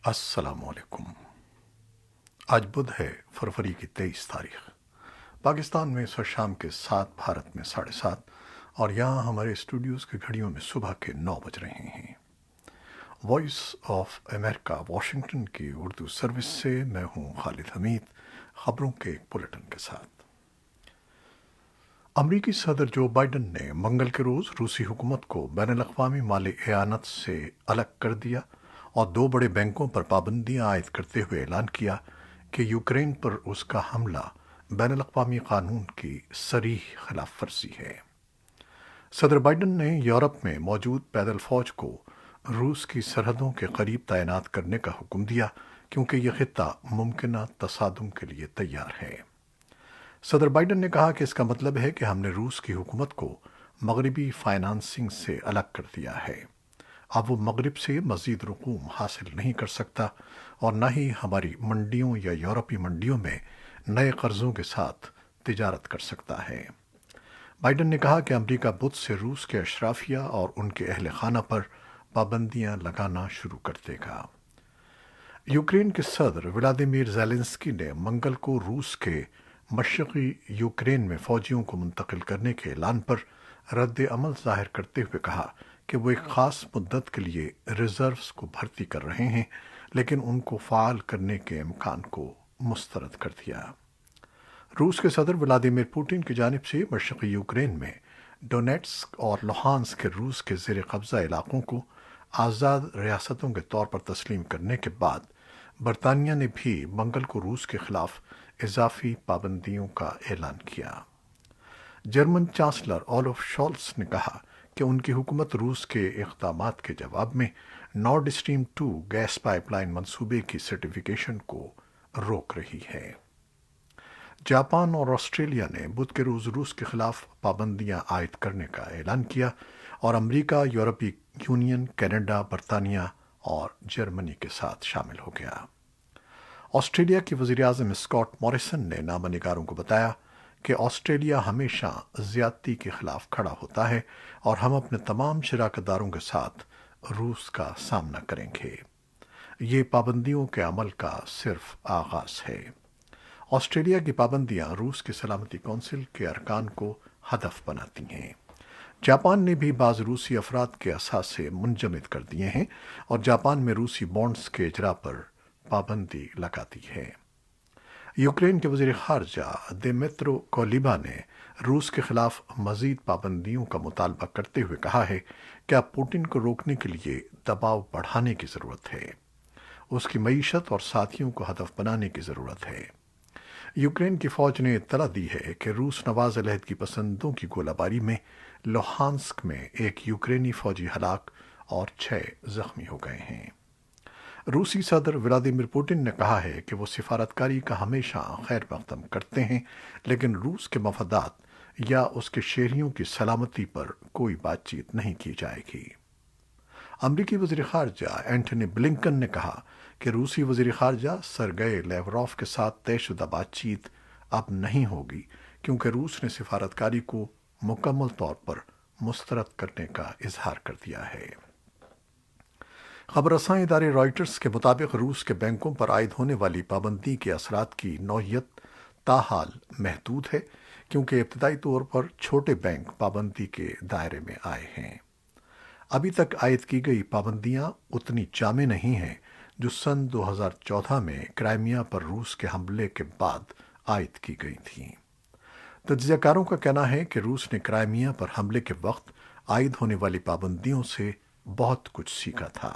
السلام علیکم۔ آج بدھ ہے، فروری کی 23 تاریخ۔ پاکستان میں اس وقت شام کے 7، بھارت میں 7:30، اور یہاں ہمارے اسٹوڈیوز کی گھڑیوں میں صبح کے 9 بج رہے ہیں۔ وائس آف امریکہ واشنگٹن کی اردو سروس سے میں ہوں خالد حمید، خبروں کے ایک بلیٹن کے ساتھ۔ امریکی صدر جو بائیڈن نے منگل کے روز روسی حکومت کو بین الاقوامی مالی اعانت سے الگ کر دیا اور 2 بڑے بینکوں پر پابندیاں عائد کرتے ہوئے اعلان کیا کہ یوکرین پر اس کا حملہ بین الاقوامی قانون کی صریح خلاف ورزی ہے۔ صدر بائیڈن نے یورپ میں موجود پیدل فوج کو روس کی سرحدوں کے قریب تعینات کرنے کا حکم دیا کیونکہ یہ خطہ ممکنہ تصادم کے لیے تیار ہے۔ صدر بائیڈن نے کہا کہ اس کا مطلب ہے کہ ہم نے روس کی حکومت کو مغربی فائنانسنگ سے الگ کر دیا ہے۔ اب وہ مغرب سے مزید رقوم حاصل نہیں کر سکتا اور نہ ہی ہماری منڈیوں یا یورپی منڈیوں میں نئے قرضوں کے ساتھ تجارت کر سکتا ہے۔ بائیڈن نے کہا کہ امریکہ بدھ سے روس کے اشرافیہ اور ان کے اہل خانہ پر پابندیاں لگانا شروع کر دے گا۔ یوکرین کے صدر ولادیمیر زیلنسکی نے منگل کو روس کے مشرقی یوکرین میں فوجیوں کو منتقل کرنے کے اعلان پر رد عمل ظاہر کرتے ہوئے کہا کہ وہ ایک خاص مدت کے لیے ریزروز کو بھرتی کر رہے ہیں، لیکن ان کو فعال کرنے کے امکان کو مسترد کر دیا۔ روس کے صدر ولادیمیر پوٹن کی جانب سے مشرقی یوکرین میں ڈونیٹسک اور لوہانسک کے روس کے زیر قبضہ علاقوں کو آزاد ریاستوں کے طور پر تسلیم کرنے کے بعد برطانیہ نے بھی منگل کو روس کے خلاف اضافی پابندیوں کا اعلان کیا۔ جرمن چانسلر اولف شولز نے کہا کہ ان کی حکومت روس کے اقدامات کے جواب میں نارڈ اسٹریم 2 گیس پائپ لائن منصوبے کی سرٹیفکیشن کو روک رہی ہے۔ جاپان اور آسٹریلیا نے بدھ کے روز روس کے خلاف پابندیاں عائد کرنے کا اعلان کیا اور امریکہ، یورپی یونین، کینیڈا، برطانیہ اور جرمنی کے ساتھ شامل ہو گیا۔ آسٹریلیا کے وزیر اعظم اسکاٹ موریسن نے نامہ نگاروں کو بتایا کہ آسٹریلیا ہمیشہ زیادتی کے خلاف کھڑا ہوتا ہے اور ہم اپنے تمام شراکت داروں کے ساتھ روس کا سامنا کریں گے۔ یہ پابندیوں کے عمل کا صرف آغاز ہے۔ آسٹریلیا کی پابندیاں روس کی سلامتی کونسل کے ارکان کو ہدف بناتی ہیں۔ جاپان نے بھی بعض روسی افراد کے اثاثے منجمد کر دیے ہیں اور جاپان میں روسی بانڈز کے اجرا پر پابندی لگا دی ہے۔ یوکرین کے وزیر خارجہ دیمیترو کولیبا نے روس کے خلاف مزید پابندیوں کا مطالبہ کرتے ہوئے کہا ہے کہ اب پوٹن کو روکنے کے لیے دباؤ بڑھانے کی ضرورت ہے۔ اس کی معیشت اور ساتھیوں کو ہدف بنانے کی ضرورت ہے۔ یوکرین کی فوج نے اطلاع دی ہے کہ روس نواز علیحدگی پسندوں کی گولہ باری میں لوہانسک میں ایک یوکرینی فوجی ہلاک اور 6 زخمی ہو گئے ہیں۔ روسی صدر ولادیمیر پوٹن نے کہا ہے کہ وہ سفارتکاری کا ہمیشہ خیر مقدم کرتے ہیں، لیکن روس کے مفادات یا اس کے شہریوں کی سلامتی پر کوئی بات چیت نہیں کی جائے گی۔ امریکی وزیر خارجہ اینٹونی بلنکن نے کہا کہ روسی وزیر خارجہ سرگئی لیوروف کے ساتھ طے شدہ بات چیت اب نہیں ہوگی کیونکہ روس نے سفارتکاری کو مکمل طور پر مسترد کرنے کا اظہار کر دیا ہے۔ خبر رساں ادارے رائٹرز کے مطابق روس کے بینکوں پر عائد ہونے والی پابندی کے اثرات کی نوعیت تاحال محدود ہے کیونکہ ابتدائی طور پر چھوٹے بینک پابندی کے دائرے میں آئے ہیں۔ ابھی تک عائد کی گئی پابندیاں اتنی جامع نہیں ہیں جو سن 2014 میں کرائمیا پر روس کے حملے کے بعد عائد کی گئی تھیں۔ تجزیہ کاروں کا کہنا ہے کہ روس نے کرائمیا پر حملے کے وقت عائد ہونے والی پابندیوں سے بہت کچھ سیکھا تھا۔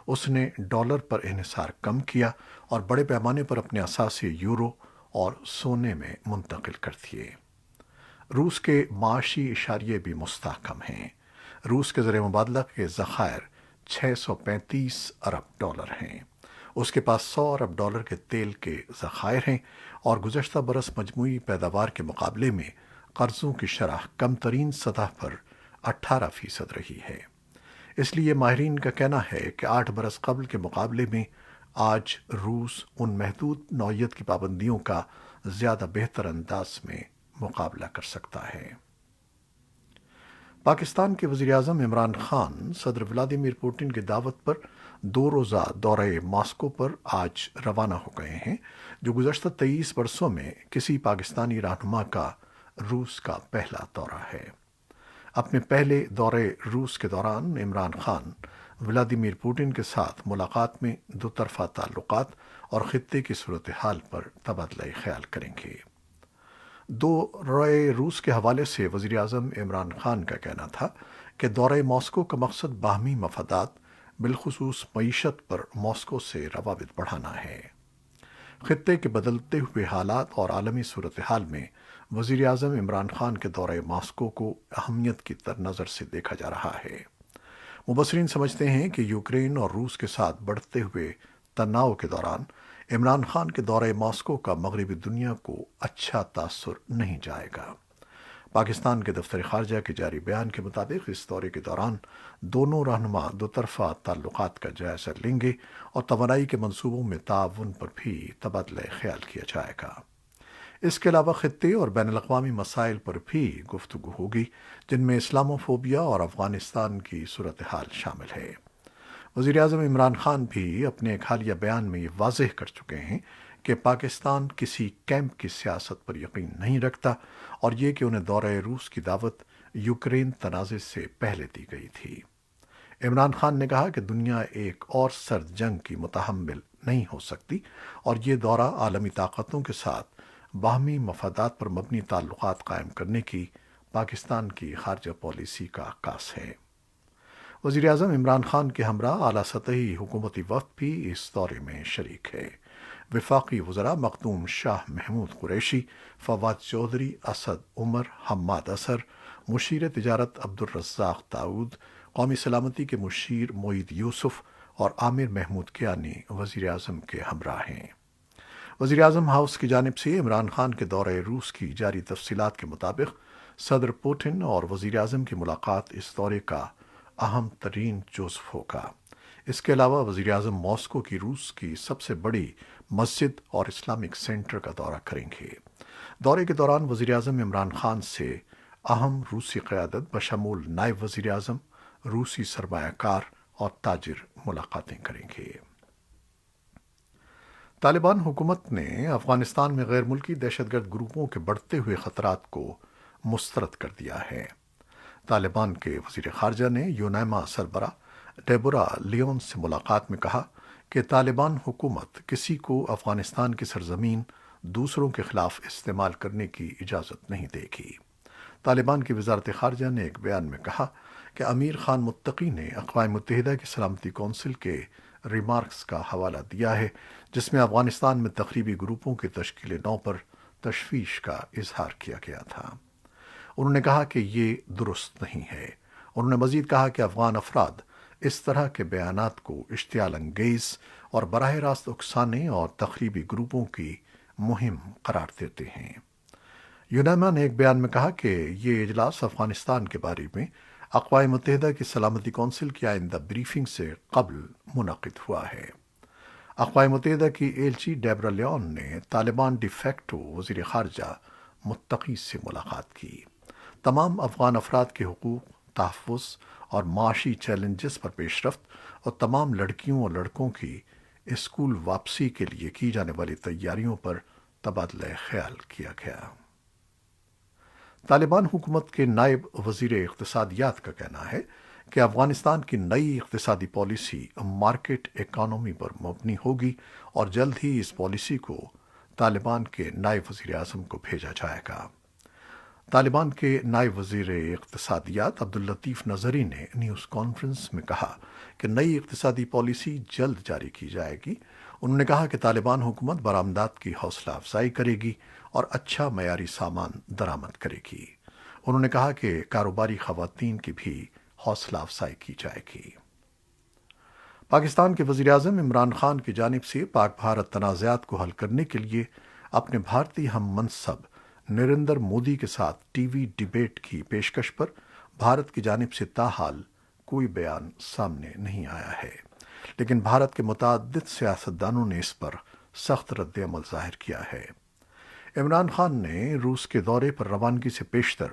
اس نے ڈالر پر انحصار کم کیا اور بڑے پیمانے پر اپنے اثاثے یورو اور سونے میں منتقل کر دیے۔ روس کے معاشی اشاریے بھی مستحکم ہیں۔ روس کے زر مبادلہ کے ذخائر 635 ارب ڈالر ہیں۔ اس کے پاس 100 ارب ڈالر کے تیل کے ذخائر ہیں اور گزشتہ برس مجموعی پیداوار کے مقابلے میں قرضوں کی شرح کم ترین سطح پر 18% رہی ہے۔ اس لیے ماہرین کا کہنا ہے کہ 8 برس قبل کے مقابلے میں آج روس ان محدود نوعیت کی پابندیوں کا زیادہ بہتر انداز میں مقابلہ کر سکتا ہے۔ پاکستان کے وزیر اعظم عمران خان صدر ولادیمیر پوٹن کی دعوت پر 2 روزہ دورہ ماسکو پر آج روانہ ہو گئے ہیں، جو گزشتہ 23 برسوں میں کسی پاکستانی رہنما کا روس کا پہلا دورہ ہے۔ اپنے پہلے دورے روس کے دوران عمران خان ولادیمیر پوٹن کے ساتھ ملاقات میں دو طرفہ تعلقات اور خطے کی صورتحال پر تبادلہ خیال کریں گے۔ دورہ روس کے حوالے سے وزیر اعظم عمران خان کا کہنا تھا کہ دورہ ماسکو کا مقصد باہمی مفادات بالخصوص معیشت پر ماسکو سے روابط بڑھانا ہے۔ خطے کے بدلتے ہوئے حالات اور عالمی صورتحال میں وزیر اعظم عمران خان کے دورہ ماسکو کو اہمیت کی نظر سے دیکھا جا رہا ہے۔ مبصرین سمجھتے ہیں کہ یوکرین اور روس کے ساتھ بڑھتے ہوئے تناؤ کے دوران عمران خان کے دورہ ماسکو کا مغربی دنیا کو اچھا تاثر نہیں جائے گا۔ پاکستان کے دفتر خارجہ کے جاری بیان کے مطابق اس دورے کے دوران دونوں رہنما دو طرفہ تعلقات کا جائزہ لیں گے اور توانائی کے منصوبوں میں تعاون پر بھی تبادلہ خیال کیا جائے گا۔ اس کے علاوہ خطے اور بین الاقوامی مسائل پر بھی گفتگو ہوگی، جن میں اسلاموفوبیا اور افغانستان کی صورتحال شامل ہے۔ وزیر اعظم عمران خان بھی اپنے ایک حالیہ بیان میں یہ واضح کر چکے ہیں کہ پاکستان کسی کیمپ کی سیاست پر یقین نہیں رکھتا اور یہ کہ انہیں دورہ روس کی دعوت یوکرین تنازع سے پہلے دی گئی تھی۔ عمران خان نے کہا کہ دنیا ایک اور سرد جنگ کی متحمل نہیں ہو سکتی اور یہ دورہ عالمی طاقتوں کے ساتھ باہمی مفادات پر مبنی تعلقات قائم کرنے کی پاکستان کی خارجہ پالیسی کا عکاس ہے۔ وزیر اعظم عمران خان کے ہمراہ اعلیٰ سطحی حکومتی وفد بھی اس دورے میں شریک ہے۔ وفاقی وزراء مخدوم شاہ محمود قریشی، فواد چودھری، اسد عمر، حماد اظہر، مشیر تجارت عبدالرزاق داؤد، قومی سلامتی کے مشیر معید یوسف اور عامر محمود کیانی وزیر اعظم کے ہمراہ ہیں۔ وزیر اعظم ہاؤس کی جانب سے عمران خان کے دورہ روس کی جاری تفصیلات کے مطابق صدر پوٹن اور وزیر اعظم کی ملاقات اس دورے کا اہم ترین جزو ہوگا۔ اس کے علاوہ وزیر اعظم ماسکو کی روس کی سب سے بڑی مسجد اور اسلامک سینٹر کا دورہ کریں گے۔ دورے کے دوران وزیر اعظم عمران خان سے اہم روسی قیادت بشمول نائب وزیر اعظم، روسی سرمایہ کار اور تاجر ملاقاتیں کریں گے۔ طالبان حکومت نے افغانستان میں غیر ملکی دہشت گرد گروپوں کے بڑھتے ہوئے خطرات کو مسترد کر دیا ہے۔ طالبان کے وزیر خارجہ نے یونیما سربراہ ڈیبورا لیون سے ملاقات میں کہا کہ طالبان حکومت کسی کو افغانستان کی سرزمین دوسروں کے خلاف استعمال کرنے کی اجازت نہیں دے گی۔ طالبان کی وزارت خارجہ نے ایک بیان میں کہا کہ امیر خان متقی نے اقوام متحدہ کی سلامتی کونسل کے ریمارکس کا حوالہ دیا ہے، جس میں افغانستان میں تخریبی گروپوں کی تشکیل نو پر تشویش کا اظہار کیا گیا تھا۔ انہوں نے کہا کہ یہ درست نہیں ہے۔ انہوں نے مزید کہا کہ افغان افراد اس طرح کے بیانات کو اشتعال انگیز اور براہ راست اکسانے اور تخریبی گروپوں کی مہم قرار دیتے ہیں۔ یونیما نے ایک بیان میں کہا کہ یہ اجلاس افغانستان کے بارے میں اقوام متحدہ کی سلامتی کونسل کی آئندہ بریفنگ سے قبل منعقد ہوا ہے۔ اقوام متحدہ کی ایلچی ڈیبرا لیون نے طالبان ڈی فیکٹو وزیر خارجہ متقی سے ملاقات کی۔ تمام افغان افراد کے حقوق، تحفظ اور معاشی چیلنجز پر پیش رفت اور تمام لڑکیوں اور لڑکوں کی اسکول واپسی کے لیے کی جانے والی تیاریوں پر تبادلہ خیال کیا گیا۔ طالبان حکومت کے نائب وزیر اقتصادیات کا کہنا ہے کہ افغانستان کی نئی اقتصادی پالیسی مارکیٹ اکانومی پر مبنی ہوگی اور جلد ہی اس پالیسی کو طالبان کے نائب وزیر اعظم کو بھیجا جائے گا۔ طالبان کے نائب وزیر اقتصادیات عبداللطیف نظری نے نیوز کانفرنس میں کہا کہ نئی اقتصادی پالیسی جلد جاری کی جائے گی۔ انہوں نے کہا کہ طالبان حکومت برآمدات کی حوصلہ افزائی کرے گی اور اچھا معیاری سامان درآمد کرے گی۔ انہوں نے کہا کہ کاروباری خواتین کی بھی حوصلہ افزائی کی جائے گی۔ پاکستان کے وزیر اعظم عمران خان کی جانب سے پاک بھارت تنازعات کو حل کرنے کے لیے اپنے بھارتی ہم منصب نریندر مودی کے ساتھ ٹی وی ڈیبیٹ کی پیشکش پر بھارت کی جانب سے تاحال کوئی بیان سامنے نہیں آیا ہے، لیکن بھارت کے متعدد سیاستدانوں نے اس پر سخت رد عمل ظاہر کیا ہے۔ عمران خان نے روس کے دورے پر روانگی سے پیشتر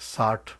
60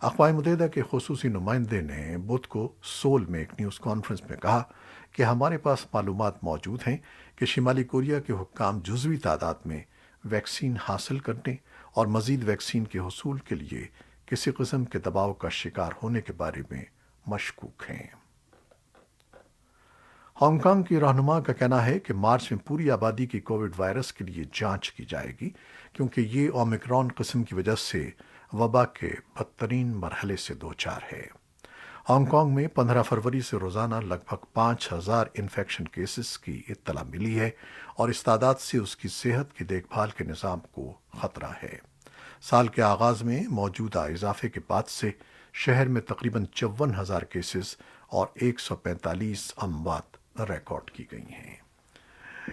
اقوام متحدہ کے خصوصی نمائندے نے بدھ کو سول میں ایک نیوز کانفرنس میں کہا کہ ہمارے پاس معلومات موجود ہیں کہ شمالی کوریا کے حکام جزوی تعداد میں ویکسین حاصل کرنے اور مزید ویکسین کے حصول کے لیے کسی قسم کے دباؤ کا شکار ہونے کے بارے میں مشکوک ہیں۔ ہانگ کانگ کی رہنما کا کہنا ہے کہ مارچ میں پوری آبادی کی کووڈ وائرس کے لیے جانچ کی جائے گی کیونکہ یہ اومیکرون قسم کی وجہ سے وبا کے بدترین مرحلے سے دوچار ہے۔ ہانگ کانگ میں 15 فروری سے روزانہ لگ بھگ 5,000 انفیکشن کیسز کی اطلاع ملی ہے اور اس تعداد سے اس کی صحت کی دیکھ بھال کے نظام کو خطرہ ہے۔ سال کے آغاز میں موجودہ اضافے کے بعد سے شہر میں تقریباً 54,000 کیسز اور 145 اموات ریکارڈ کی گئی ہیں۔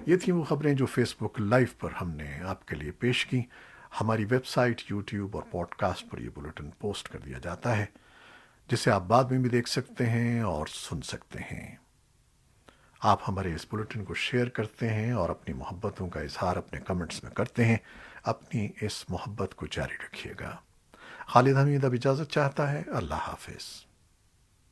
یہ تھیں وہ خبریں جو فیس بک لائیو پر ہم نے آپ کے لیے پیش کی۔ ہماری ویب سائٹ، یوٹیوب اور پوڈ کاسٹ پر یہ بلیٹن پوسٹ کر دیا جاتا ہے، جسے آپ بعد میں بھی دیکھ سکتے ہیں اور سن سکتے ہیں۔ آپ ہمارے اس بلیٹن کو شیئر کرتے ہیں اور اپنی محبتوں کا اظہار اپنے کمنٹس میں کرتے ہیں۔ اپنی اس محبت کو جاری رکھیے گا۔ خالد حمید اب اجازت چاہتا ہے۔ اللہ حافظ۔